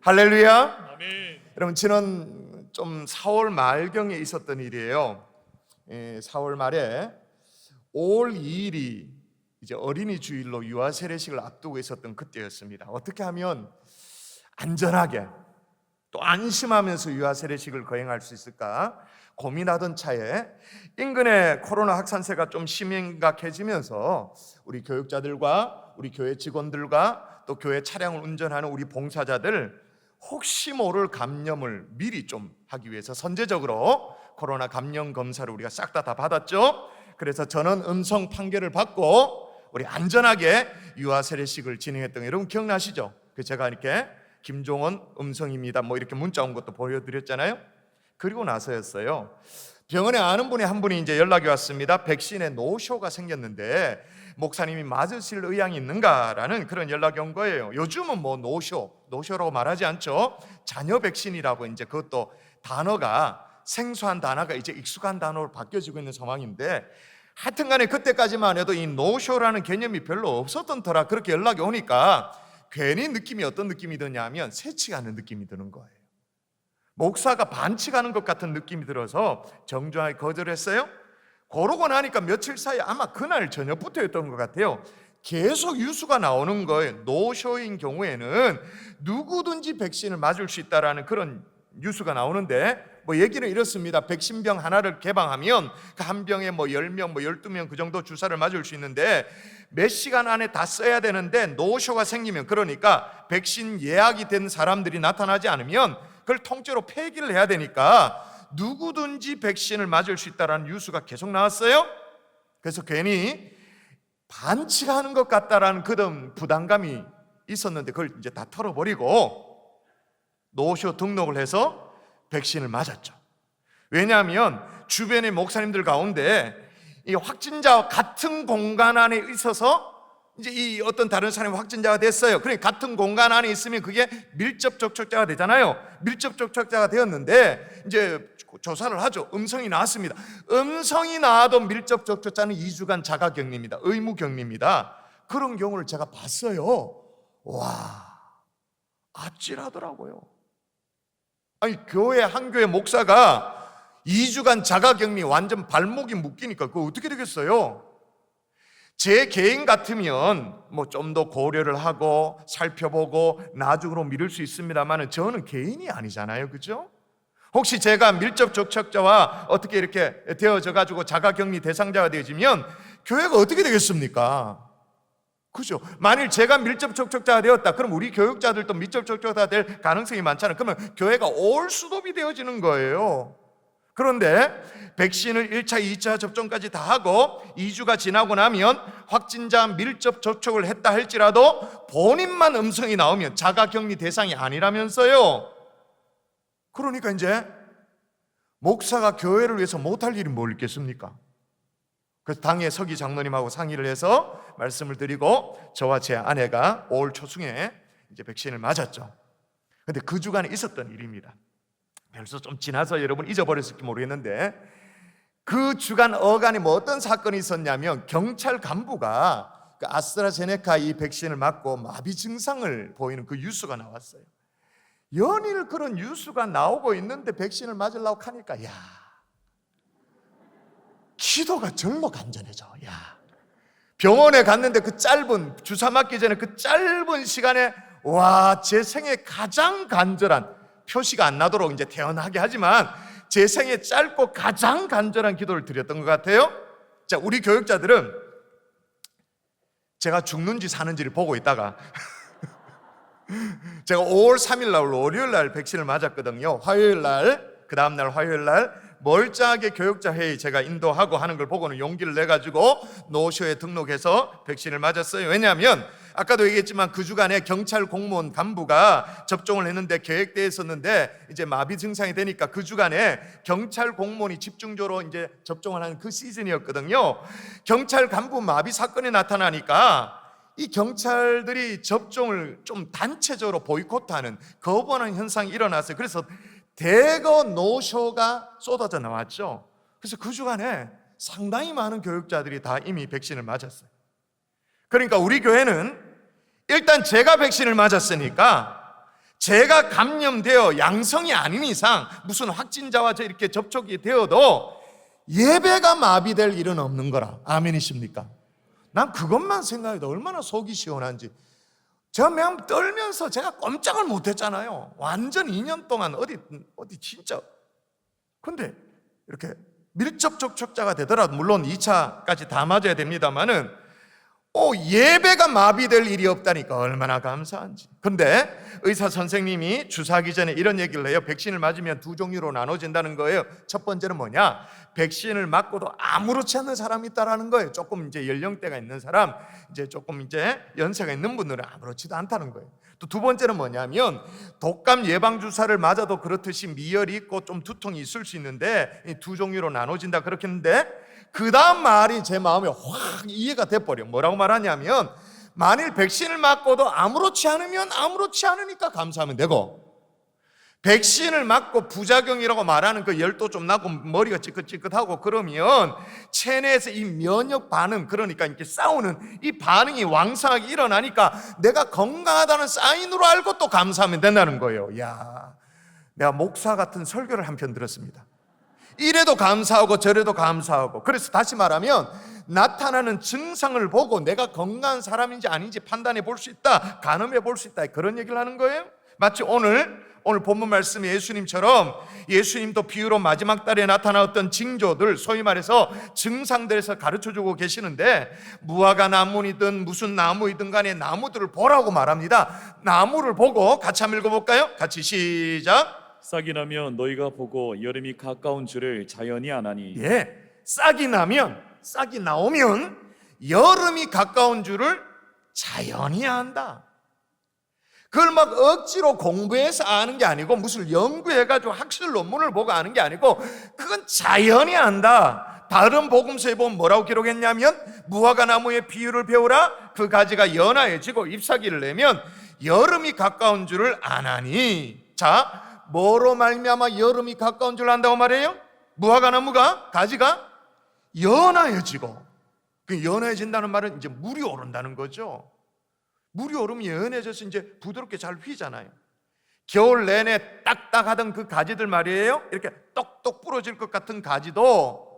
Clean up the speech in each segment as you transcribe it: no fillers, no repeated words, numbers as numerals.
할렐루야. 아멘. 여러분, 지난 좀 4월 말경에 있었던 일이에요. 4월 말에 5월 2일이 이제 어린이 주일로 유아 세례식을 앞두고 있었던 그때였습니다. 어떻게 하면 안전하게 또 안심하면서 유아 세례식을 거행할 수 있을까 고민하던 차에 인근의 코로나 확산세가 좀 심각해지면서 우리 교육자들과 우리 교회 직원들과 또 교회 차량을 운전하는 우리 봉사자들 혹시 모를 감염을 미리 좀 하기 위해서 선제적으로 코로나 감염 검사를 우리가 싹 다 받았죠. 그래서 전원 음성 판결을 받고 우리 안전하게 유아 세례식을 진행했던 거 여러분 기억나시죠? 제가 이렇게 김종원 음성입니다 뭐 이렇게 문자 온 것도 보여드렸잖아요. 그리고 나서였어요. 병원에 아는 분이 한 분이 이제 연락이 왔습니다. 백신에 노쇼가 생겼는데 목사님이 맞으실 의향이 있는가라는 그런 연락이 온 거예요. 요즘은 뭐 노쇼라고 말하지 않죠. 자녀 백신이라고 이제 그것도 단어가 생소한 단어가 이제 익숙한 단어로 바뀌어지고 있는 상황인데 하여튼간에 그때까지만 해도 이 노쇼라는 개념이 별로 없었던 터라 그렇게 연락이 오니까 괜히 느낌이 어떤 느낌이 드냐면 새치가는 느낌이 드는 거예요. 목사가 반칙하는 것 같은 느낌이 들어서 정중하게 거절했어요. 그러고 나니까 며칠 사이에 아마 그날 저녁부터였던 것 같아요. 계속 뉴스가 나오는 거예요. 노쇼인 경우에는 누구든지 백신을 맞을 수 있다라는 그런 뉴스가 나오는데 뭐 얘기는 이렇습니다. 백신병 하나를 개방하면 그 한 병에 뭐 10명, 뭐 12명 그 정도 주사를 맞을 수 있는데 몇 시간 안에 다 써야 되는데 노쇼가 생기면 그러니까 백신 예약이 된 사람들이 나타나지 않으면 그걸 통째로 폐기를 해야 되니까 누구든지 백신을 맞을 수 있다는 뉴스가 계속 나왔어요. 그래서 괜히 반칙하는 것 같다라는 그런 부담감이 있었는데 그걸 이제 다 털어버리고 노쇼 등록을 해서 백신을 맞았죠. 왜냐하면 주변의 목사님들 가운데 이 확진자와 같은 공간 안에 있어서 이제 이 어떤 다른 사람이 확진자가 됐어요. 그러니까 같은 공간 안에 있으면 그게 밀접 접촉자가 되잖아요. 밀접 접촉자가 되었는데 이제 조사를 하죠. 음성이 나왔습니다. 음성이 나와도 밀접 접촉자는 2주간 자가격리입니다. 의무격리입니다. 그런 경우를 제가 봤어요. 와, 아찔하더라고요. 아니 교회 한 교회 목사가 2주간 자가격리 완전 발목이 묶이니까 그거 어떻게 되겠어요? 제 개인 같으면 뭐 좀 더 고려를 하고 살펴보고 나중으로 미룰 수 있습니다만 저는 개인이 아니잖아요. 그죠? 혹시 제가 밀접 접촉자와 어떻게 이렇게 되어져 가지고 자가격리 대상자가 되어지면 교회가 어떻게 되겠습니까? 그죠? 만일 제가 밀접 접촉자가 되었다 그럼 우리 교육자들도 밀접 접촉자가 될 가능성이 많잖아요. 그러면 교회가 올 수도비 되어지는 거예요. 그런데 백신을 1차, 2차 접종까지 다 하고 2주가 지나고 나면 확진자 밀접 접촉을 했다 할지라도 본인만 음성이 나오면 자가격리 대상이 아니라면서요. 그러니까 이제 목사가 교회를 위해서 못할 일이 뭘 있겠습니까? 그래서 당에 서기 장로님하고 상의를 해서 말씀을 드리고 저와 제 아내가 5월 초중에 이제 백신을 맞았죠. 근데 그 주간에 있었던 일입니다. 벌써 좀 지나서 여러분 잊어버렸을지 모르겠는데 그 주간 어간에 뭐 어떤 사건이 있었냐면 경찰 간부가 그 아스트라제네카 이 백신을 맞고 마비 증상을 보이는 그 뉴스가 나왔어요. 연일 그런 뉴스가 나오고 있는데 백신을 맞으려고 하니까 야 기도가 절로 간절해져. 야 병원에 갔는데 그 짧은 주사 맞기 전에 그 짧은 시간에 와 제 생애 가장 간절한 표시가 안 나도록 이제 태어나게 하지만 제 생에 짧고 가장 간절한 기도를 드렸던 것 같아요. 자, 우리 교육자들은 제가 죽는지 사는지를 보고 있다가 제가 5월 3일 날 월요일 날 백신을 맞았거든요. 화요일 날, 그 다음 날 화요일 날 멀쩡하게 교육자 회의 제가 인도하고 하는 걸 보고는 용기를 내가지고 노쇼에 등록해서 백신을 맞았어요. 왜냐하면 아까도 얘기했지만 그 주간에 경찰 공무원 간부가 접종을 했는데 계획되어 있었는데 이제 마비 증상이 되니까 그 주간에 경찰 공무원이 집중적으로 이제 접종을 하는 그 시즌이었거든요. 경찰 간부 마비 사건이 나타나니까 이 경찰들이 접종을 좀 단체적으로 보이콧하는 거부하는 현상이 일어났어요. 그래서 대거 노쇼가 쏟아져 나왔죠. 그래서 그 주간에 상당히 많은 교육자들이 다 이미 백신을 맞았어요. 그러니까 우리 교회는 일단 제가 백신을 맞았으니까 제가 감염되어 양성이 아닌 이상 무슨 확진자와 저 이렇게 접촉이 되어도 예배가 마비될 일은 없는 거라. 아멘이십니까? 난 그것만 생각해도 얼마나 속이 시원한지. 제가 매번 떨면서 제가 꼼짝을 못했잖아요. 완전 2년 동안 어디 진짜. 근데 이렇게 밀접 접촉자가 되더라도 물론 2차까지 다 맞아야 됩니다만은 예배가 마비될 일이 없다니까 얼마나 감사한지. 근데 의사 선생님이 주사하기 전에 이런 얘기를 해요. 백신을 맞으면 두 종류로 나눠진다는 거예요. 첫 번째는 뭐냐? 백신을 맞고도 아무렇지 않은 사람이 있다라는 거예요. 조금 이제 연령대가 있는 사람, 이제 조금 이제 연세가 있는 분들은 아무렇지도 않다는 거예요. 또 두 번째는 뭐냐면 독감 예방 주사를 맞아도 그렇듯이 미열이 있고 좀 두통이 있을 수 있는데 이 두 종류로 나눠진다 그렇게 했는데 그 다음 말이 제 마음에 확 이해가 돼버려. 뭐라고 말하냐면 만일 백신을 맞고도 아무렇지 않으면 아무렇지 않으니까 감사하면 되고, 백신을 맞고 부작용이라고 말하는 그 열도 좀 나고 머리가 찌긋찌긋하고 그러면 체내에서 이 면역 반응, 그러니까 이렇게 싸우는 이 반응이 왕성하게 일어나니까 내가 건강하다는 사인으로 알고 또 감사하면 된다는 거예요. 야, 내가 목사 같은 설교를 한편 들었습니다. 이래도 감사하고 저래도 감사하고. 그래서 다시 말하면 나타나는 증상을 보고 내가 건강한 사람인지 아닌지 판단해 볼 수 있다, 가늠해 볼 수 있다, 그런 얘기를 하는 거예요. 마치 오늘 본문 말씀 예수님처럼 예수님도 비유로 마지막 달에 나타나었던 징조들, 소위 말해서 증상들에서 가르쳐주고 계시는데 무화과 나무이든 무슨 나무이든 간에 나무들을 보라고 말합니다. 나무를 보고 같이 한번 읽어볼까요? 같이 시작. 싹이 나면 너희가 보고 여름이 가까운 줄을 자연히 아나니. 싹이 나오면 여름이 가까운 줄을 자연히 안다. 그걸 막 억지로 공부해서 아는 게 아니고 무슨 연구해가지고 학술 논문을 보고 아는 게 아니고 그건 자연히 안다. 다른 복음서에 보면 뭐라고 기록했냐면 무화과 나무의 비유를 배우라. 그 가지가 연하여지고 잎사귀를 내면 여름이 가까운 줄을 아나니. 자, 뭐로 말미암아 여름이 가까운 줄 안다고 말해요? 무화과 나무가 가지가 연하여지고, 그 연해진다는 말은 이제 물이 오른다는 거죠. 물이 오르면 연해져서 이제 부드럽게 잘 휘잖아요. 겨울 내내 딱딱하던 그 가지들 말이에요. 이렇게 똑똑 부러질 것 같은 가지도,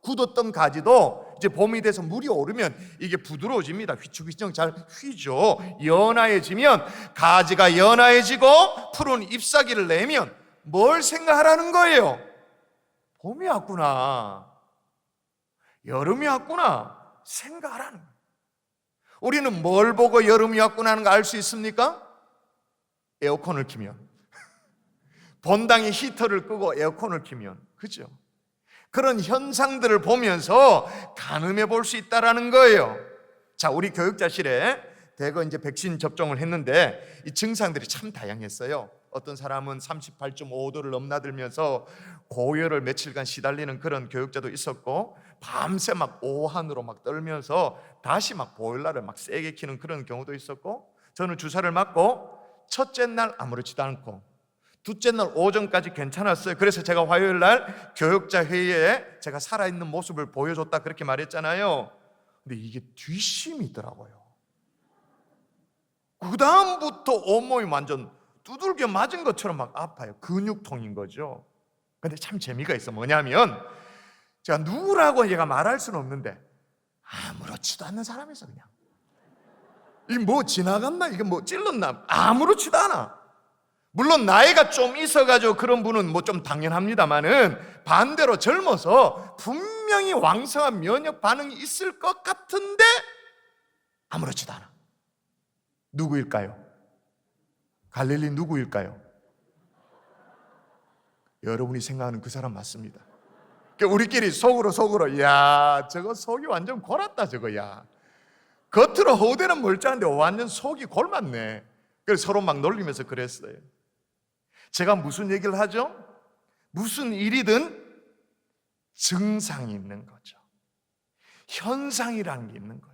굳었던 가지도 이제 봄이 돼서 물이 오르면 이게 부드러워집니다. 휘쭉휘쭉 잘 휘죠. 연하해지면, 가지가 연하해지고 푸른 잎사귀를 내면 뭘 생각하라는 거예요? 봄이 왔구나, 여름이 왔구나 생각하라는 거예요. 우리는 뭘 보고 여름이 왔구나 하는 거 알 수 있습니까? 에어컨을 켜면, 본당에 히터를 끄고 에어컨을 켜면, 그죠? 그런 현상들을 보면서 가늠해 볼 수 있다라는 거예요. 자, 우리 교육자실에 대거 이제 백신 접종을 했는데 이 증상들이 참 다양했어요. 어떤 사람은 38.5도를 넘나들면서 고열을 며칠간 시달리는 그런 교육자도 있었고, 밤새 막 오한으로 막 떨면서 다시 막 보일러를 막 세게 켜는 그런 경우도 있었고, 저는 주사를 맞고 첫째 날 아무렇지도 않고 둘째 날 오전까지 괜찮았어요. 그래서 제가 화요일 날 교육자 회의에 제가 살아있는 모습을 보여줬다 그렇게 말했잖아요. 근데 이게 뒷심이 있더라고요. 그 다음부터 온몸이 완전 두들겨 맞은 것처럼 막 아파요. 근육통인 거죠. 근데 참 재미가 있어. 뭐냐면 제가 누구라고 얘가 말할 수는 없는데 아무렇지도 않는 사람이 있어. 그냥 이 뭐 지나갔나, 이게 뭐 찔렀나, 아무렇지도 않아. 물론 나이가 좀 있어가지고 그런 분은 뭐 좀 당연합니다만은 반대로 젊어서 분명히 왕성한 면역 반응이 있을 것 같은데 아무렇지도 않아. 누구일까요? 갈릴리 누구일까요? 여러분이 생각하는 그 사람 맞습니다. 우리끼리 속으로 야, 저거 속이 완전 골았다 저거. 야, 겉으로 허우대는 멀쩡한데 완전 속이 골맞네. 그래서 서로 막 놀리면서 그랬어요. 제가 무슨 얘기를 하죠? 무슨 일이든 증상이 있는 거죠. 현상이라는 게 있는 거예요.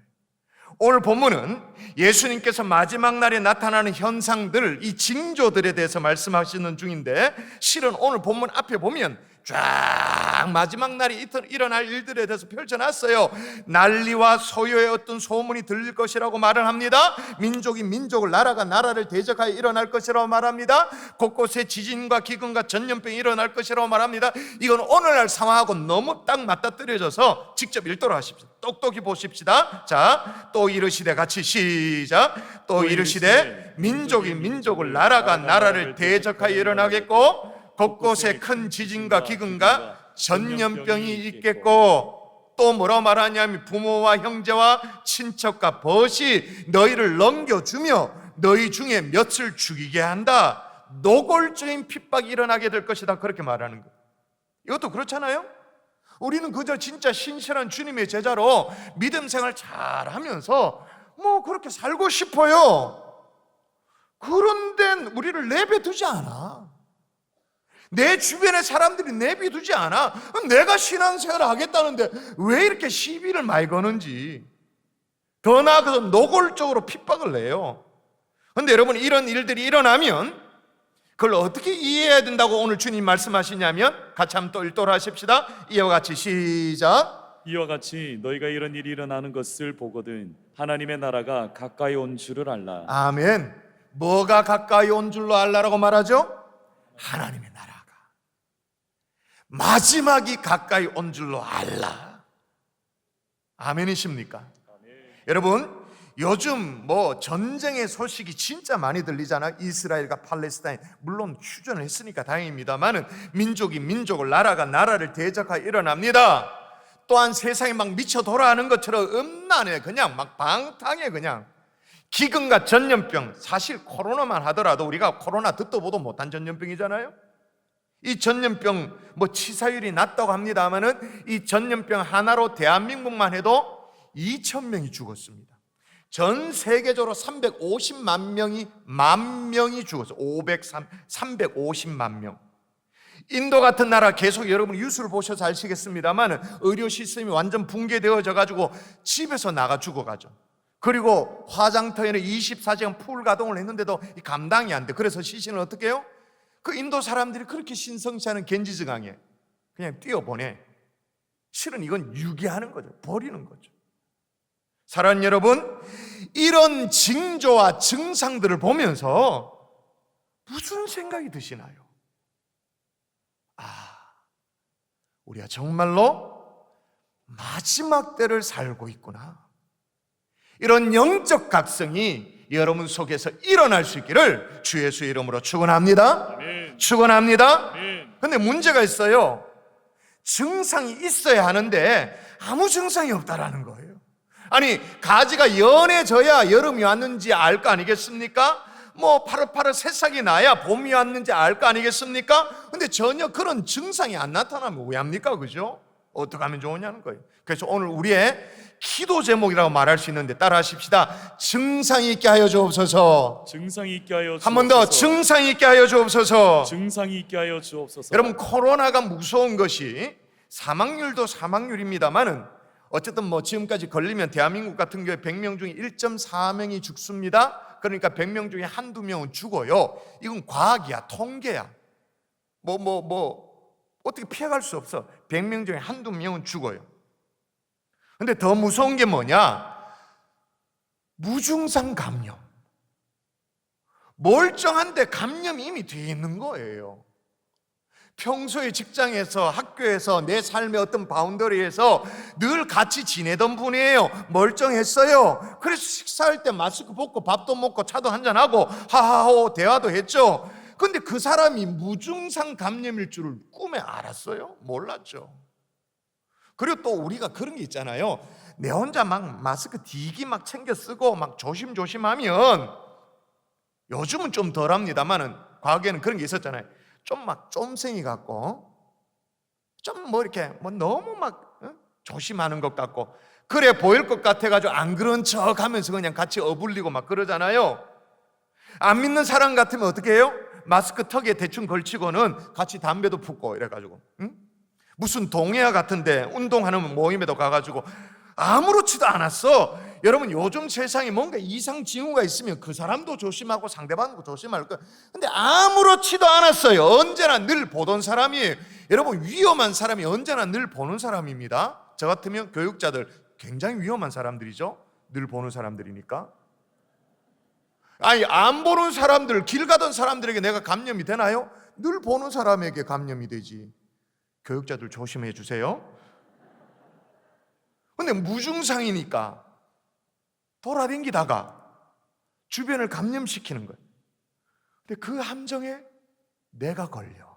오늘 본문은 예수님께서 마지막 날에 나타나는 현상들, 이 징조들에 대해서 말씀하시는 중인데, 실은 오늘 본문 앞에 보면 쫙 마지막 날이 일어날 일들에 대해서 펼쳐놨어요. 난리와 소요의 어떤 소문이 들릴 것이라고 말을 합니다. 민족이 민족을, 나라가 나라를 대적하여 일어날 것이라고 말합니다. 곳곳에 지진과 기근과 전염병이 일어날 것이라고 말합니다. 이건 오늘날 상황하고 너무 딱 맞닥뜨려져서 직접 읽도록 하십시오. 똑똑히 보십시다. 자, 또 이르시되, 같이 시작. 또 이르시되 민족이 민족을, 나라가 나라를 대적하여 일어나겠고 곳곳에 큰 지진과 기근과 전염병이 있겠고, 또 뭐라 말하냐면 부모와 형제와 친척과 벗이 너희를 넘겨주며 너희 중에 몇을 죽이게 한다. 노골적인 핍박이 일어나게 될 것이다. 그렇게 말하는 거예요. 이것도 그렇잖아요. 우리는 그저 진짜 신실한 주님의 제자로 믿음 생활 잘하면서 뭐 그렇게 살고 싶어요. 그런데 우리를 내버려두지 않아. 내 주변의 사람들이 내비두지 않아. 내가 신앙생활을 하겠다는데 왜 이렇게 시비를 많이 거는지, 더 나아가서 노골적으로 핍박을 내요. 그런데 여러분, 이런 일들이 일어나면 그걸 어떻게 이해해야 된다고 오늘 주님 말씀하시냐면, 같이 한번 또 읽도록 하십시다. 이와 같이 시작. 이와 같이 너희가 이런 일이 일어나는 것을 보거든 하나님의 나라가 가까이 온 줄을 알라. 아멘. 뭐가 가까이 온 줄로 알라라고 말하죠? 하나님의 나라가, 마지막이 가까이 온 줄로 알라. 아멘이십니까? 여러분, 요즘 뭐 전쟁의 소식이 진짜 많이 들리잖아요. 이스라엘과 팔레스타인, 물론 휴전을 했으니까 다행입니다만은 민족이 민족을, 나라가 나라를 대적하여 일어납니다. 또한 세상이 막 미쳐 돌아가는 것처럼 음란해, 그냥 막 방탕해, 그냥 기근과 전염병. 사실 코로나만 하더라도 우리가 코로나 듣도 보도 못한 전염병이잖아요. 이 전염병 뭐 치사율이 낮다고 합니다만은 이 전염병 하나로 대한민국만 해도 2,000명이 죽었습니다. 전 세계적으로 350만 명이 죽었어요. 350만 명. 인도 같은 나라, 계속 여러분 뉴스를 보셔서 아시겠습니다만 의료 시스템이 완전 붕괴되어져 가지고 집에서 나가 죽어가죠. 그리고 화장터에는 24시간 풀 가동을 했는데도 감당이 안 돼. 그래서 시신을 어떻게 해요? 그 인도 사람들이 그렇게 신성치 않은 겐지증강에 그냥 뛰어보내. 실은 이건 유기하는 거죠. 버리는 거죠. 사랑하는 여러분, 이런 징조와 증상들을 보면서 무슨 생각이 드시나요? 우리가 정말로 마지막 때를 살고 있구나. 이런 영적 각성이 여러분 속에서 일어날 수 있기를 주 예수의 이름으로 축원합니다. 아멘. 축원합니다. 아멘. 근데 문제가 있어요. 증상이 있어야 하는데 아무 증상이 없다라는 거예요. 아니, 가지가 연해져야 여름이 왔는지 알 거 아니겠습니까? 뭐 파릇파릇 새싹이 나야 봄이 왔는지 알 거 아니겠습니까? 근데 전혀 그런 증상이 안 나타나면 왜 합니까? 그죠? 어떻게 하면 좋으냐는 거예요. 그래서 오늘 우리의 기도 제목이라고 말할 수 있는데 따라 하십시다. 증상이 있게 하여 주옵소서. 증상이 있게 하여 주옵소서. 한 번 더, 증상이 있게 하여 주옵소서. 증상이 있게 하여 주옵소서. 여러분, 코로나가 무서운 것이 사망률도 사망률입니다만은 어쨌든 뭐 지금까지 걸리면 대한민국 같은 경우에 100명 중에 1.4명이 죽습니다. 그러니까 100명 중에 한두 명은 죽어요. 이건 과학이야, 통계야. 어떻게 피해갈 수 없어. 100명 중에 한두 명은 죽어요. 근데 더 무서운 게 뭐냐? 무증상 감염. 멀쩡한데 감염이 이미 돼 있는 거예요. 평소에 직장에서, 학교에서, 내 삶의 어떤 바운더리에서 늘 같이 지내던 분이에요. 멀쩡했어요. 그래서 식사할 때 마스크 벗고 밥도 먹고 차도 한잔하고 하하호 대화도 했죠. 근데 그 사람이 무증상 감염일 줄을 꿈에 알았어요? 몰랐죠. 그리고 또 우리가 그런 게 있잖아요. 내 혼자 막 마스크 디기 막 챙겨 쓰고 막 조심조심하면, 요즘은 좀 덜합니다만은 과거에는 그런 게 있었잖아요. 좀 막 쫌생이 같고 좀 뭐 이렇게 뭐 너무 막 조심하는 것 같고 그래 보일 것 같아가지고 안 그런 척 하면서 그냥 같이 어불리고 막 그러잖아요. 안 믿는 사람 같으면 어떻게 해요? 마스크 턱에 대충 걸치고는 같이 담배도 푸고 이래가지고 무슨 동해와 같은데 운동하는 모임에도 가가지고 아무렇지도 않았어. 여러분, 요즘 세상에 뭔가 이상 징후가 있으면 그 사람도 조심하고 상대방도 조심할 거예요. 근데 아무렇지도 않았어요. 언제나 늘 보던 사람이 여러분, 위험한 사람이 언제나 늘 보는 사람입니다. 저 같으면 교육자들 굉장히 위험한 사람들이죠. 늘 보는 사람들이니까. 아니, 안 보는 사람들, 길 가던 사람들에게 내가 감염이 되나요? 늘 보는 사람에게 감염이 되지. 교육자들 조심해 주세요. 근데 무증상이니까 돌아다니다가 주변을 감염시키는 거예요. 근데 그 함정에 내가 걸려.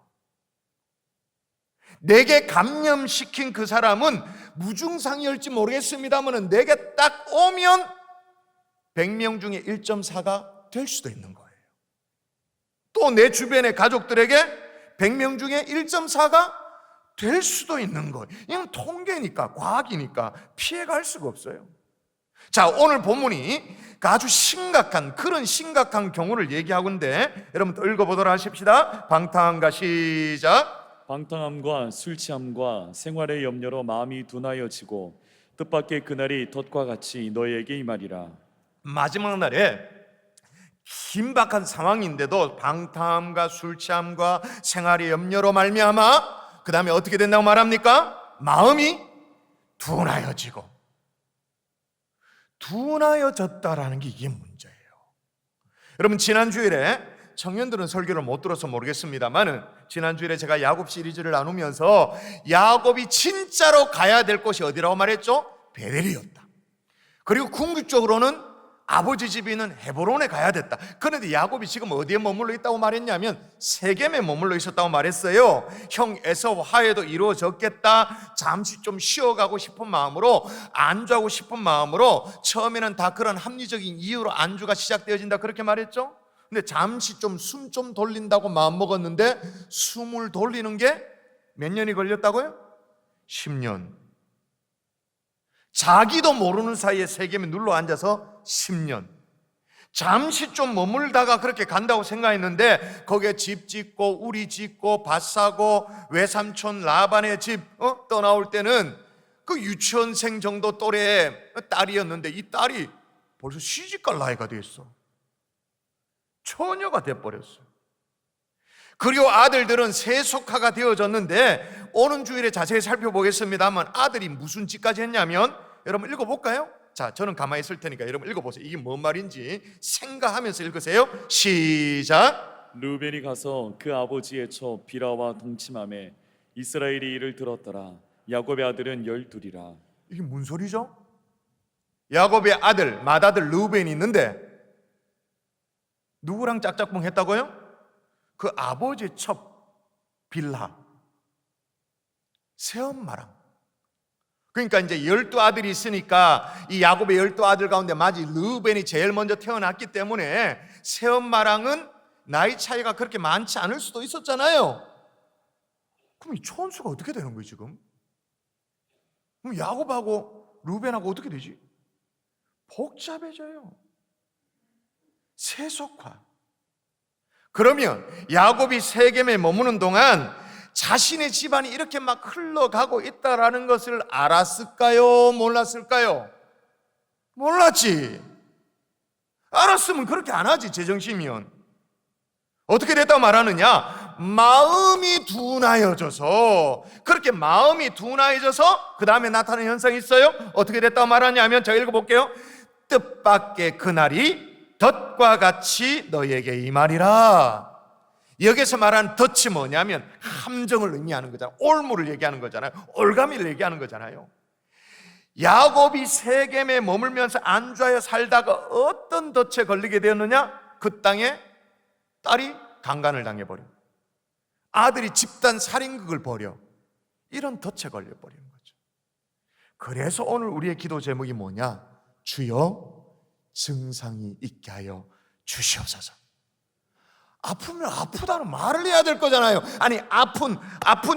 내게 감염시킨 그 사람은 무증상이었지 모르겠습니다만 내게 딱 오면 100명 중에 1.4가 될 수도 있는 거예요. 또 내 주변의 가족들에게 100명 중에 1.4가 될 수도 있는 거예요. 이건 통계니까, 과학이니까 피해갈 수가 없어요. 자, 오늘 본문이 아주 심각한, 그런 심각한 경우를 얘기하고 있는데 여러분 또 읽어보도록 하십시다. 방탕함과 시작. 방탕함과 술 취함과 생활의 염려로 마음이 둔하여지고 뜻밖의 그날이 덫과 같이 너희에게 임하리라. 마지막 날에 긴박한 상황인데도 방탕함과 술 취함과 생활의 염려로 말미암아 그 다음에 어떻게 된다고 말합니까? 마음이 둔하여지고. 둔하여졌다라는 게 이게 문제예요. 여러분, 지난 주일에 청년들은 설교를 못 들어서 모르겠습니다만은 지난 주일에 제가 야곱 시리즈를 나누면서 야곱이 진짜로 가야 될 곳이 어디라고 말했죠? 베델이었다. 그리고 궁극적으로는 아버지 집이 있는 헤브론에 가야 됐다. 그런데 야곱이 지금 어디에 머물러 있다고 말했냐면 세겜에 머물러 있었다고 말했어요. 형 에서와 화해도 이루어졌겠다. 잠시 좀 쉬어가고 싶은 마음으로, 안주하고 싶은 마음으로, 처음에는 다 그런 합리적인 이유로 안주가 시작되어진다 그렇게 말했죠. 근데 잠시 좀 숨 좀 돌린다고 마음먹었는데 숨을 돌리는 게 몇 년이 걸렸다고요? 10년. 자기도 모르는 사이에 세겜에 눌러 앉아서 10년. 잠시 좀 머물다가 그렇게 간다고 생각했는데 거기에 집 짓고 우리 짓고 밭 사고 외삼촌 라반의 집 떠나올 때는 그 유치원생 정도 또래의 딸이었는데 이 딸이 벌써 시집갈 나이가 됐어. 처녀가 돼버렸어요. 그리고 아들들은 세속화가 되어졌는데 오는 주일에 자세히 살펴보겠습니다만 아들이 무슨 짓까지 했냐면, 여러분 읽어볼까요? 자, 저는 가만히 있을 테니까 여러분 읽어보세요. 이게 뭔 말인지 생각하면서 읽으세요. 시작. 르우벤이 가서 그 아버지의 처 비라와 동침함에 이스라엘이 이를 들었더라. 야곱의 아들은 12이라. 이게 무슨 소리죠? 야곱의 아들, 맏아들 르우벤이 있는데 누구랑 짝짝꿍 했다고요? 그 아버지의 첩 빌하, 새엄마랑. 그러니까 이제 12아들이 있으니까 이 야곱의 12아들 가운데 마지 르우벤이 제일 먼저 태어났기 때문에 새엄마랑은 나이 차이가 그렇게 많지 않을 수도 있었잖아요. 그럼 이 촌수가 어떻게 되는 거예요 지금? 그럼 야곱하고 르우벤하고 어떻게 되지? 복잡해져요. 세속화. 그러면 야곱이 세겜에 머무는 동안 자신의 집안이 이렇게 막 흘러가고 있다라는 것을 알았을까요? 몰랐을까요? 몰랐지. 알았으면 그렇게 안 하지. 제정신이면. 어떻게 됐다고 말하느냐? 마음이 둔하여져서, 그렇게 마음이 둔하여져서 그 다음에 나타나는 현상이 있어요. 어떻게 됐다고 말하냐면 제가 읽어볼게요. 뜻밖의 그날이 덫과 같이 너희에게 임하리라. 여기서 말하는 덫이 뭐냐면 함정을 의미하는 거잖아요. 올무를 얘기하는 거잖아요. 올가미를 얘기하는 거잖아요. 야곱이 세겜에 머물면서 안주하여 살다가 어떤 덫에 걸리게 되었느냐? 그 땅에 딸이 강간을 당해버려, 아들이 집단 살인극을 벌여, 이런 덫에 걸려버리는 거죠. 그래서 오늘 우리의 기도 제목이 뭐냐? 주여 증상이 있게 하여 주시옵소서. 아프면 아프다는 말을 해야 될 거잖아요. 아니, 아픈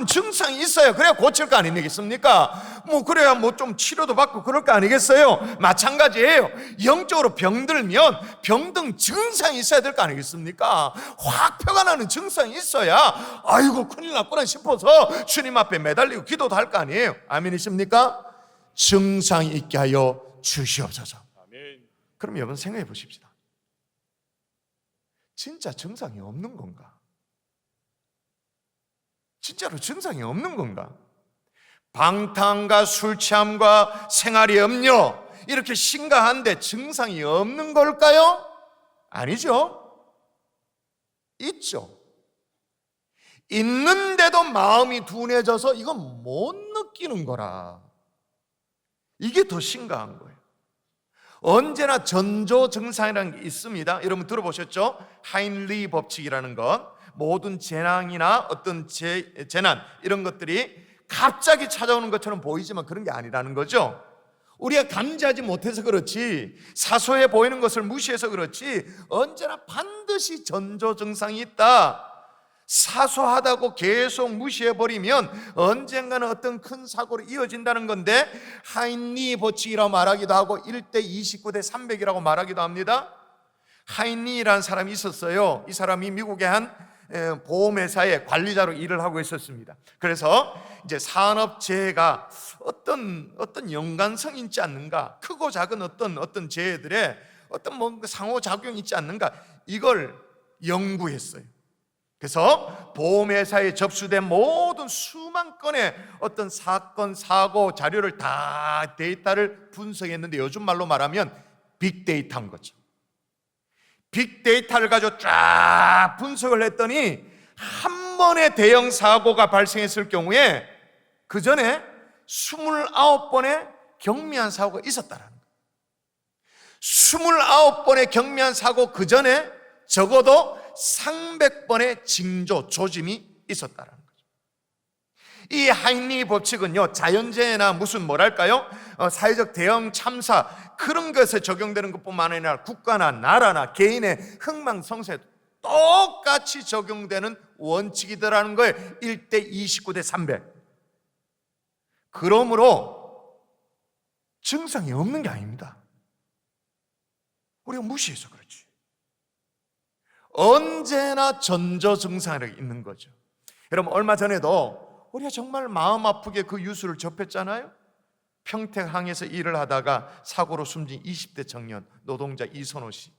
증상이 있어야 그래야 고칠 거 아니겠습니까? 뭐 그래야 뭐 좀 치료도 받고 그럴 거 아니겠어요? 마찬가지예요. 영적으로 병들면 병든 증상이 있어야 될 거 아니겠습니까? 확 표가 나는 증상이 있어야 아이고 큰일 났구나 싶어서 주님 앞에 매달리고 기도도 할 거 아니에요. 아멘이십니까? 증상이 있게 하여 주시옵소서. 아멘. 그럼 여러분 생각해 보십시다. 진짜 증상이 없는 건가? 진짜로 증상이 없는 건가? 방탕과 술 취함과 생활의 염려, 이렇게 심각한데 증상이 없는 걸까요? 아니죠. 있죠. 있는데도 마음이 둔해져서 이건 못 느끼는 거라. 이게 더 심각한 거예요. 언제나 전조 증상이라는 게 있습니다. 여러분 들어보셨죠? 하인리 법칙이라는 것. 모든 재난이나 어떤 재난 이런 것들이 갑자기 찾아오는 것처럼 보이지만 그런 게 아니라는 거죠. 우리가 감지하지 못해서 그렇지, 사소해 보이는 것을 무시해서 그렇지, 언제나 반드시 전조 증상이 있다. 사소하다고 계속 무시해버리면 언젠가는 어떤 큰 사고로 이어진다는 건데, 하인리 법칙이라고 말하기도 하고 1대 29대 300이라고 말하기도 합니다. 하인리라는 사람이 있었어요. 이 사람이 미국의 한 보험회사의 관리자로 일을 하고 있었습니다. 그래서 이제 산업재해가 어떤 연관성이 있지 않는가, 크고 작은 어떤 재해들의 어떤 뭔가 상호작용이 있지 않는가, 이걸 연구했어요. 그래서 보험회사에 접수된 모든 수만 건의 어떤 사건, 사고 자료를 다 데이터를 분석했는데, 요즘 말로 말하면 빅데이터인 거죠. 빅데이터를 가지고 쫙 분석을 했더니 한 번의 대형 사고가 발생했을 경우에 그 전에 29번의 경미한 사고가 있었다라는 거예요. 29번의 경미한 사고 그 전에 적어도 300번의 징조, 조짐이 있었다라는 거죠. 이 하인리 법칙은요, 자연재해나 무슨 뭐랄까요, 사회적 대형 참사 그런 것에 적용되는 것뿐만 아니라 국가나 나라나 개인의 흥망성쇠에 똑같이 적용되는 원칙이더라는 거예요. 1대 29대 300. 그러므로 증상이 없는 게 아닙니다. 우리가 무시해서 그렇지. 언제나 전조 증상이 있는 거죠. 여러분, 얼마 전에도 우리가 정말 마음 아프게 그 뉴스를 접했잖아요. 평택항에서 일을 하다가 사고로 숨진 20대 청년 노동자 이선호 씨.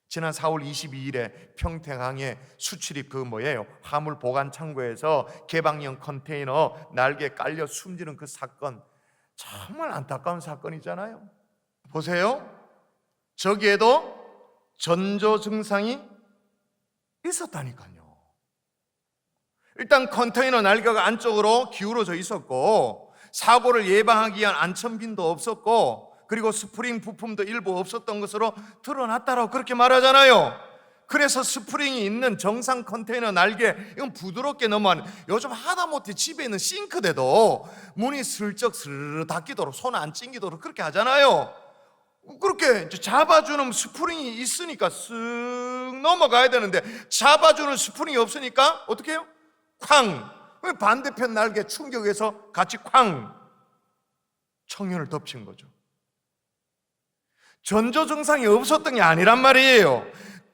지난 4월 22일에 평택항에 수출입 화물 보관 창고에서 개방형 컨테이너 날개에 깔려 숨지는 그 사건, 정말 안타까운 사건이잖아요. 보세요. 저기에도 전조 증상이 있었다니까요. 일단 컨테이너 날개가 안쪽으로 기울어져 있었고, 사고를 예방하기 위한 안전핀도 없었고, 그리고 스프링 부품도 일부 없었던 것으로 드러났다라고 그렇게 말하잖아요. 그래서 스프링이 있는 정상 컨테이너 날개, 이건 부드럽게 넘어가는, 요즘 하다못해 집에 있는 싱크대도 문이 슬쩍 스르르 닫히도록, 손 안 찡기도록 그렇게 하잖아요. 그렇게 잡아주는 스프링이 있으니까 쓱 넘어가야 되는데, 잡아주는 스프링이 없으니까 어떻게 해요? 쾅! 반대편 날개 충격해서 같이 쾅! 청년을 덮친 거죠. 전조 증상이 없었던 게 아니란 말이에요.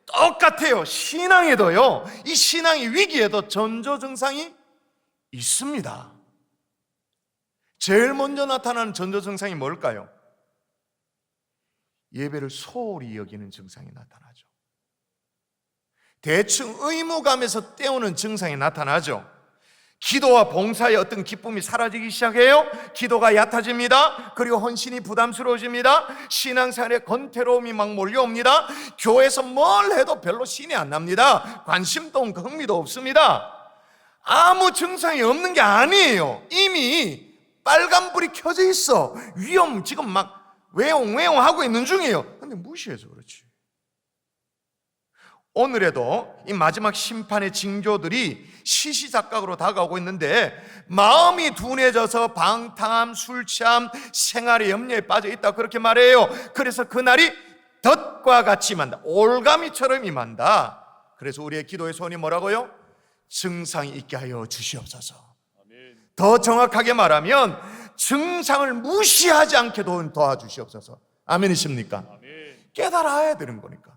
똑같아요. 신앙에도요, 이 신앙의 위기에도 전조 증상이 있습니다. 제일 먼저 나타나는 전조 증상이 뭘까요? 예배를 소홀히 여기는 증상이 나타나죠. 대충 의무감에서 때우는 증상이 나타나죠. 기도와 봉사의 어떤 기쁨이 사라지기 시작해요. 기도가 얕아집니다. 그리고 헌신이 부담스러워집니다. 신앙생활에 건태로움이 막 몰려옵니다. 교회에서 뭘 해도 별로 신이 안 납니다. 관심도 흥미도 없습니다. 아무 증상이 없는 게 아니에요. 이미 빨간불이 켜져 있어. 위험 지금 막 외용 하고 있는 중이에요. 근데 무시해서 그렇지. 오늘에도 이 마지막 심판의 징조들이 시시작각으로 다가오고 있는데, 마음이 둔해져서 방탕함, 술 취함, 생활의 염려에 빠져 있다 그렇게 말해요. 그래서 그날이 덫과 같이 임한다. 올가미처럼 임한다. 그래서 우리의 기도의 소원이 뭐라고요? 증상이 있게 하여 주시옵소서. 더 정확하게 말하면 증상을 무시하지 않게 도와주시옵소서. 아멘이십니까? 깨달아야 되는 거니까.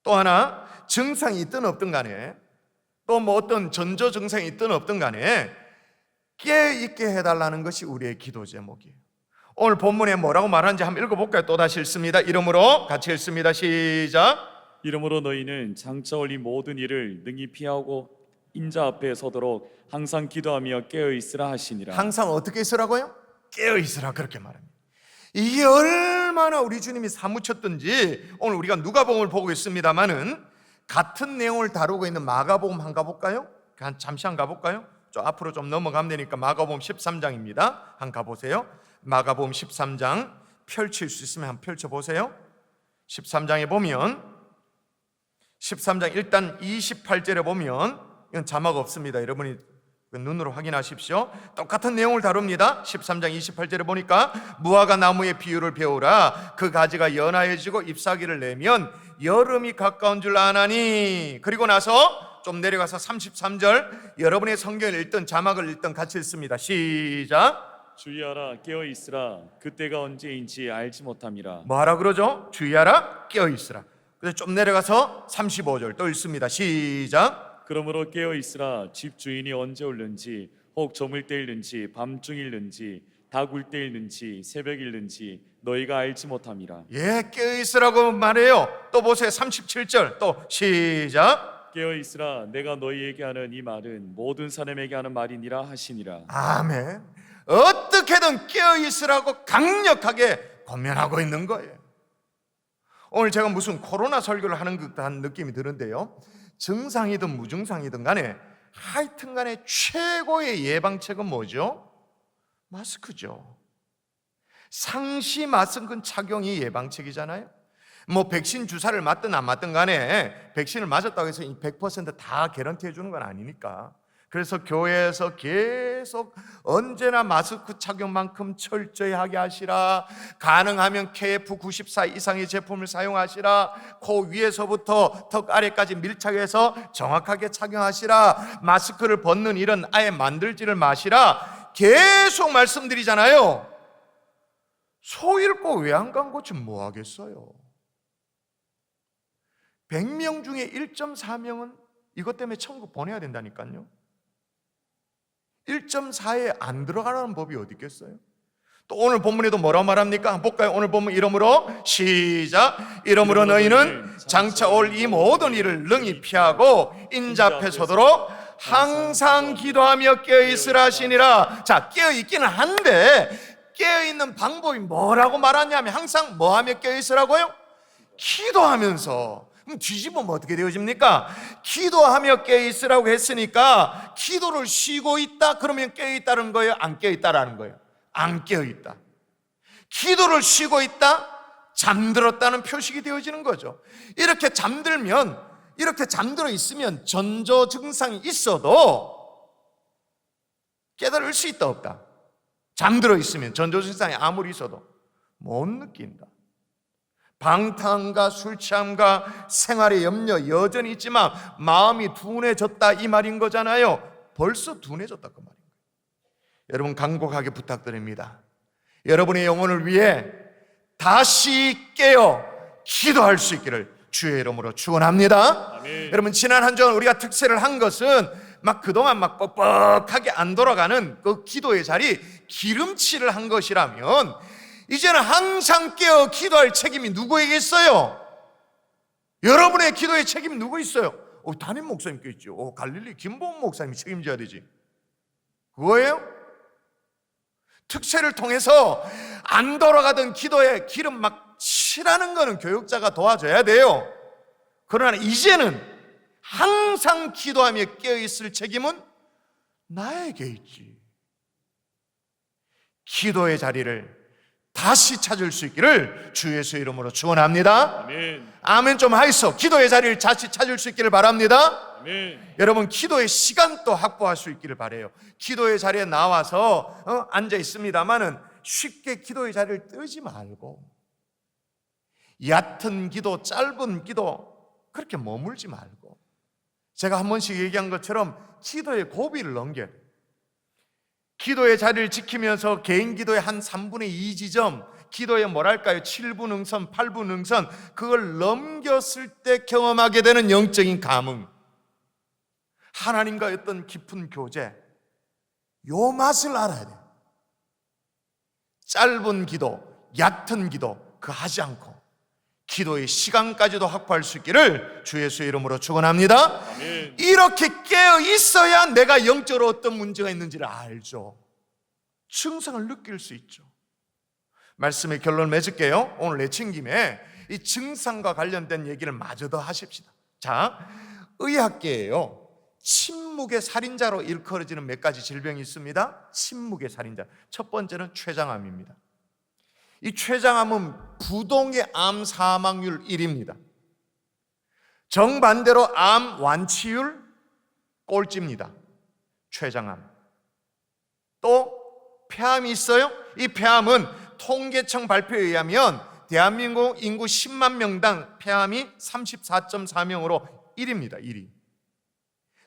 또 하나, 증상이 있든 없든 간에, 또 뭐 어떤 전조 증상이 있든 없든 간에 깨있게 해달라는 것이 우리의 기도 제목이에요. 오늘 본문에 뭐라고 말하는지 한번 읽어볼까요? 또 다시 읽습니다. 이름으로 같이 읽습니다. 시작. 이러므로 너희는 장차 올린 모든 일을 능히 피하고 인자 앞에 서도록 항상 기도하며 깨어 있으라 하시니라. 항상 어떻게 있으라고요? 깨어 있으라 그렇게 말합니다. 이게 얼마나 우리 주님이 사무쳤던지 오늘 우리가 누가복음을 보고 있습니다만은 같은 내용을 다루고 있는 마가복음 한번 가볼까요? 잠시 한번 가볼까요? 좀 앞으로 좀 넘어가면 되니까 마가복음 13장입니다. 한번 가보세요. 마가복음 13장 펼칠 수 있으면 한번 펼쳐보세요. 13장에 보면 13장 일단 28절에 보면 이건 자막 없습니다. 여러분이 눈으로 확인하십시오. 똑같은 내용을 다룹니다. 13장 28절에 보니까 무화과 나무의 비유를 배우라. 그 가지가 연하여지고 잎사귀를 내면 여름이 가까운 줄 아나니. 그리고 나서 좀 내려가서 33절 여러분의 성경을 읽던 자막을 읽던 같이 읽습니다. 시작. 주의하라 깨어 있으라 그때가 언제인지 알지 못함이라. 뭐하라 그러죠? 주의하라 깨어 있으라. 그래서 좀 내려가서 35절 또 읽습니다. 시작. 그러므로 깨어 있으라 집 주인이 언제 올는지 혹 저물 때일는지 밤중일는지 닭울 때일는지 새벽일는지 너희가 알지 못함이라. 예, 깨어 있으라고 말해요. 또 보세요. 37절 또 시작. 깨어 있으라 내가 너희에게 하는 이 말은 모든 사람에게 하는 말이니라 하시니라. 아멘. 어떻게든 깨어 있으라고 강력하게 권면하고 있는 거예요. 오늘 제가 무슨 코로나 설교를 하는 듯한 느낌이 드는데요, 증상이든 무증상이든 간에 하여튼 간에 최고의 예방책은 뭐죠? 마스크죠. 상시 마스크 착용이 예방책이잖아요. 뭐 백신 주사를 맞든 안 맞든 간에 백신을 맞았다고 해서 100%다 개런티 해주는 건 아니니까. 그래서 교회에서 계속 언제나 마스크 착용만큼 철저히 하게 하시라. 가능하면 KF94 이상의 제품을 사용하시라. 코 위에서부터 턱 아래까지 밀착해서 정확하게 착용하시라. 마스크를 벗는 일은 아예 만들지를 마시라. 계속 말씀드리잖아요. 소 잃고 외양간 고치면 뭐 하겠어요? 100명 중에 1.4명은 이것 때문에 천국 보내야 된다니까요. 1.4에 안 들어가라는 법이 어디 있겠어요? 또 오늘 본문에도 뭐라고 말합니까? 한번 볼까요? 오늘 본문 이러므로 시작. 이러므로 너희는 장차 올 이 모든 일을 능히 피하고 인자 앞에 서도록 항상 기도하며 깨어있으라 하시니라. 자, 깨어있기는 한데 깨어있는 방법이 뭐라고 말하냐면 항상 뭐하며 깨어있으라고요? 기도하면서. 그럼 뒤집으면 어떻게 되어집니까? 기도하며 깨어있으라고 했으니까 기도를 쉬고 있다 그러면 깨어있다는 거예요? 안 깨어있다라는 거예요? 안 깨어있다. 기도를 쉬고 있다? 잠들었다는 표식이 되어지는 거죠. 이렇게 잠들면, 이렇게 잠들어 있으면 전조 증상이 있어도 깨달을 수 있다 없다? 잠들어 있으면 전조 증상이 아무리 있어도 못 느낀다. 방탕과 술 취함과 생활의 염려 여전히 있지만 마음이 둔해졌다 이 말인 거잖아요. 벌써 둔해졌다 그 말인 거예요. 여러분 간곡하게 부탁드립니다. 여러분의 영혼을 위해 다시 깨어 기도할 수 있기를 주의 이름으로 축원합니다. 아멘. 여러분 지난 한 주간 우리가 특세를 한 것은 막 그동안 막 뻑뻑하게 안 돌아가는 그 기도의 자리 기름칠을 한 것이라면 이제는 항상 깨어 기도할 책임이 누구에게 있어요? 여러분의 기도의 책임이 누구 있어요? 담임 목사님께 있죠. 갈릴리 김보은 목사님이 책임져야 되지. 그거예요? 특세를 통해서 안 돌아가던 기도에 기름 막 칠하는 거는 교육자가 도와줘야 돼요. 그러나 이제는 항상 기도하며 깨어있을 책임은 나에게 있지. 기도의 자리를 다시 찾을 수 있기를 주 예수의 이름으로 축원합니다. 아멘. 아멘 좀 하이소. 기도의 자리를 다시 찾을 수 있기를 바랍니다. 아멘. 여러분 기도의 시간도 확보할 수 있기를 바라요. 기도의 자리에 나와서 앉아 있습니다만은 쉽게 기도의 자리를 뜨지 말고 얕은 기도, 짧은 기도 그렇게 머물지 말고 제가 한 번씩 얘기한 것처럼 기도의 고비를 넘겨야 돼요. 기도의 자리를 지키면서 개인 기도의 한 3분의 2 지점, 기도의 뭐랄까요 7분 응선, 8분 응선 그걸 넘겼을 때 경험하게 되는 영적인 감흥, 하나님과의 어떤 깊은 교제, 요 맛을 알아야 돼요. 짧은 기도, 얕은 기도 그거 하지 않고 기도의 시간까지도 확보할 수 있기를 주 예수의 이름으로 축원합니다. 아멘. 이렇게 깨어 있어야 내가 영적으로 어떤 문제가 있는지를 알죠. 증상을 느낄 수 있죠. 말씀의 결론 맺을게요. 오늘 내친 김에 이 증상과 관련된 얘기를 마저 더 하십시다. 자, 의학계에요, 침묵의 살인자로 일컬어지는 몇 가지 질병이 있습니다. 침묵의 살인자. 첫 번째는 췌장암입니다. 이 췌장암은 부동의 암 사망률 1위입니다. 정반대로 암 완치율 꼴찌입니다. 췌장암. 또 폐암이 있어요. 이 폐암은 통계청 발표에 의하면 대한민국 인구 10만 명당 폐암이 34.4명으로 1위입니다. 1위.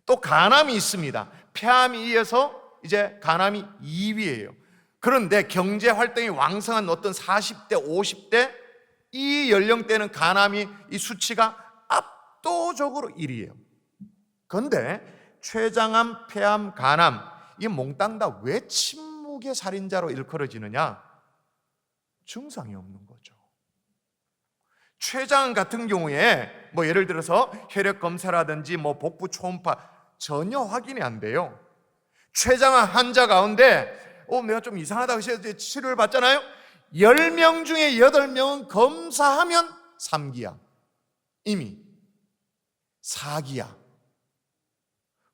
또 간암이 있습니다. 폐암이 이어서 이제 간암이 2위예요. 그런데 경제 활동이 왕성한 어떤 40대, 50대 이 연령대는 간암이 이 수치가 압도적으로 1위예요. 그런데 췌장암, 폐암, 간암 이 몽땅 다 왜 침묵의 살인자로 일컬어지느냐? 증상이 없는 거죠. 췌장암 같은 경우에 뭐 예를 들어서 혈액 검사라든지 뭐 복부 초음파 전혀 확인이 안 돼요. 췌장암 환자 가운데 내가 좀 이상하다고 해서 치료를 받잖아요. 10명 중에 8명은 검사하면 3기야. 이미 4기야.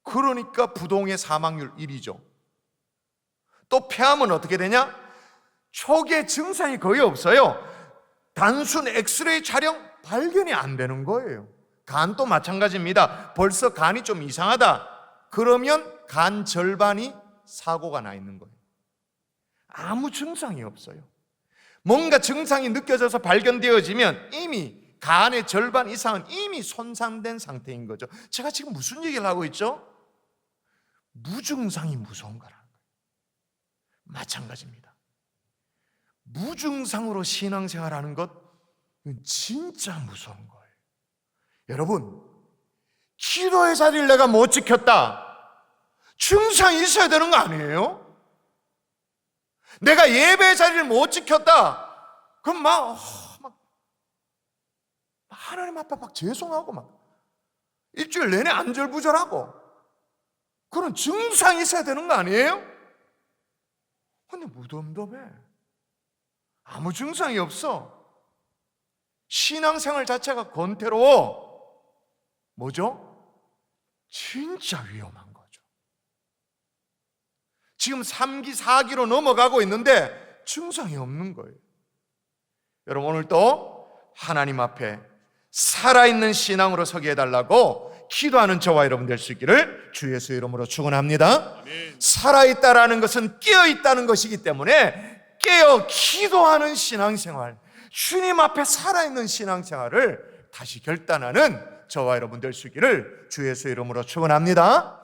그러니까 부동의 사망률 1위죠. 또 폐암은 어떻게 되냐? 초기에 증상이 거의 없어요. 단순 엑스레이 촬영 발견이 안 되는 거예요. 간도 마찬가지입니다. 벌써 간이 좀 이상하다. 그러면 간 절반이 사고가 나 있는 거예요. 아무 증상이 없어요. 뭔가 증상이 느껴져서 발견되어지면 이미 간의 절반 이상은 이미 손상된 상태인 거죠. 제가 지금 무슨 얘기를 하고 있죠? 무증상이 무서운 거라는 거예요. 마찬가지입니다. 무증상으로 신앙생활하는 것 진짜 무서운 거예요. 여러분, 기도의 자리를 내가 못 지켰다. 증상이 있어야 되는 거 아니에요? 내가 예배의 자리를 못 지켰다. 그럼 막 하나님 앞에 막 죄송하고 막 일주일 내내 안절부절하고 그런 증상이 있어야 되는 거 아니에요? 근데 무덤덤해. 아무 증상이 없어. 신앙생활 자체가 권태로워. 뭐죠? 진짜 위험한 거죠. 지금 3기, 4기로 넘어가고 있는데 증상이 없는 거예요. 여러분, 오늘 또 하나님 앞에 살아있는 신앙으로 서게 해달라고 기도하는 저와 여러분 될 수 있기를 주 예수의 이름으로 축원합니다. 아멘. 살아있다라는 것은 깨어있다는 것이기 때문에 깨어 기도하는 신앙생활, 주님 앞에 살아있는 신앙생활을 다시 결단하는 저와 여러분 될 수 있기를 주 예수의 이름으로 축원합니다.